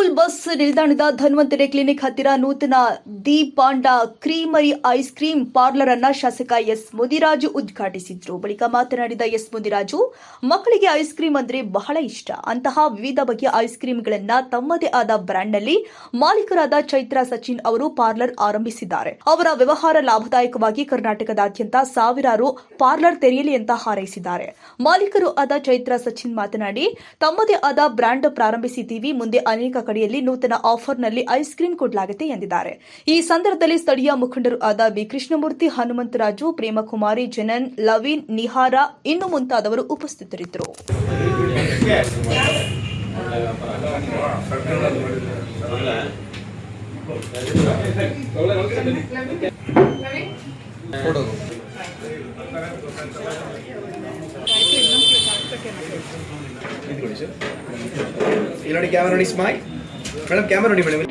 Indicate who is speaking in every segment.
Speaker 1: School bus ನಿಲ್ದಾಣದ Dhanvantari clinic ಹತ್ತಿರ ನೂತನ the panda creamery ice cream parlour ಅನ್ನ ಶಾಸಕ ಎಸ್ ಮುದಿರಾಜು ಉದ್ಘಾಟಿಸಿದ್ರು. ಬಳಿಕ ಮಾತನಾಡಿದ ಎಸ್ ಮುದಿರಾಜು, ಮಕ್ಕಳಿಗೆ ಐಸ್ ಕ್ರೀಂ ಅಂದ್ರೆ ಬಹಳ ಇಷ್ಟ. ಅಂತಹ ವಿವಿಧ ಬಗೆಯ ಐಸ್ ಕ್ರೀಂಗಳನ್ನ ತಮ್ಮದೇ ಆದ ಬ್ರ್ಯಾಂಡ್ನಲ್ಲಿ ಮಾಲೀಕರಾದ ಚೈತ್ರಾ ಸಚಿನ್ ಅವರು ಪಾರ್ಲರ್ ಆರಂಭಿಸಿದ್ದಾರೆ. ಅವರ ವ್ಯವಹಾರ ಲಾಭದಾಯಕವಾಗಿ ಕರ್ನಾಟಕದಾದ್ಯಂತ ಸಾವಿರಾರು ಪಾರ್ಲರ್ ತೆರೆಯಲಿ ಅಂತ ಹಾರೈಸಿದ್ದಾರೆ. ಮಾಲೀಕರು ಆದ ಚೈತ್ರಾ ಸಚಿನ್ ಮಾತನಾಡಿ, ತಮ್ಮದೇ ಆದ ಬ್ರ್ಯಾಂಡ್ ಪ್ರಾರಂಭಿಸಿದ್ದೀವಿ. ಮುಂದೆ ಅನೇಕ ಕಡೆಯಲ್ಲಿ ನೂತನ ಆಫರ್ನಲ್ಲಿ ಐಸ್ ಕ್ರೀಂ ಕೊಡಲಾಗುತ್ತೆ ಎಂದಿದ್ದಾರೆ. ಈ ಸಂದರ್ಭದಲ್ಲಿ ಸ್ಥಳೀಯ ಮುಖಂಡರು ಆದ ಬಿ ಕೃಷ್ಣಮೂರ್ತಿ, ಹನುಮಂತರಾಜು, ಪ್ರೇಮಕುಮಾರಿ, ಜನನ್, ಲವೀನ್, ನಿಹಾರ ಇನ್ನು ಮುಂತಾದವರು ಉಪಸ್ಥಿತರಿದ್ದರು.
Speaker 2: ಇಲ್ಲಿ ನೋಡಿ, ಕ್ಯಾಮರಾ ನೋಡಿ, ಸ್ಮೈಲ್ ಮೇಡಮ್, ಕ್ಯಾಮರಾ ನೋಡಿ ಮೇಡಮ್.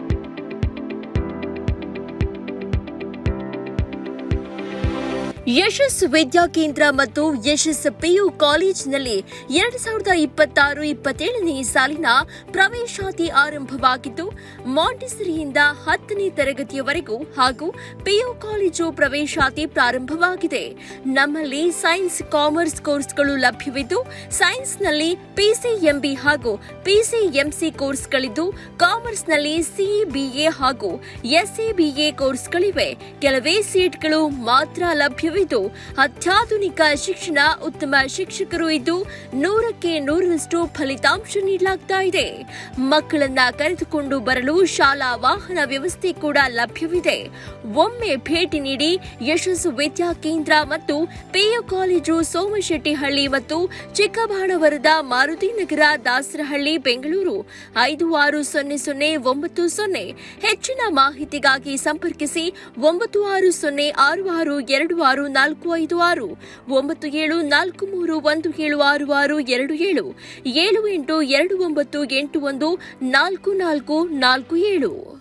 Speaker 3: ಯಶಸ್ ವಿದ್ಯಾಕೇಂದ್ರ ಮತ್ತು ಯಶಸ್ ಪಿಯು ಕಾಲೇಜಿನಲ್ಲಿ 2026-27ನೇ ಸಾಲಿನ ಪ್ರವೇಶಾತಿ ಆರಂಭವಾಗಿದ್ದು, ಮಾಂಟಿಸರಿಯಿಂದ 10ನೇ ತರಗತಿಯವರೆಗೂ ಹಾಗೂ ಪಿಯು ಕಾಲೇಜು ಪ್ರವೇಶಾತಿ ಪ್ರಾರಂಭವಾಗಿದೆ. ನಮ್ಮಲ್ಲಿ ಸೈನ್ಸ್, ಕಾಮರ್ಸ್ ಕೋರ್ಸ್ಗಳು ಲಭ್ಯವಿದ್ದು, ಸೈನ್ಸ್ನಲ್ಲಿ ಪಿಸಿಎಂಬಿ ಹಾಗೂ ಪಿಸಿಎಂಸಿ ಕೋರ್ಸ್ಗಳಿದ್ದು, ಕಾಮರ್ಸ್ನಲ್ಲಿ ಸಿಬಿಎ ಹಾಗೂ ಎಸ್ಎಬಿಎ ಕೋರ್ಸ್ಗಳಿವೆ. ಕೆಲವೇ ಸೀಟ್ಗಳು ಮಾತ್ರ ಲಭ್ಯವಿದ್ದು, ಅತ್ಯಾಧುನಿಕ ಶಿಕ್ಷಣ, ಉತ್ತಮ ಶಿಕ್ಷಕರು ಇದ್ದು 100ಕ್ಕೆ 100ರಷ್ಟು ಫಲಿತಾಂಶ ನೀಡಲಾಗ್ತಾ ಇದೆ. ಮಕ್ಕಳನ್ನ ಕರೆದುಕೊಂಡು ಬರಲು ಶಾಲಾ ವಾಹನ ವ್ಯವಸ್ಥೆ ಕೂಡ ಲಭ್ಯವಿದೆ. ಒಮ್ಮೆ ಭೇಟಿ ನೀಡಿ. ಯಶಸ್ ವಿದ್ಯಾಕೇಂದ್ರ ಮತ್ತು ಪಿಯು ಕಾಲೇಜು, ಸೋಮಶೆಟ್ಟಿಹಳ್ಳಿ ಮತ್ತು ಚಿಕ್ಕಬಾಣವರದ, ಮಾರುತಿನಗರ, ದಾಸರಹಳ್ಳಿ, ಬೆಂಗಳೂರು 560090. ಹೆಚ್ಚಿನ ಮಾಹಿತಿಗಾಗಿ ಸಂಪರ್ಕಿಸಿ 9606626456, 9743176627, 7829814447.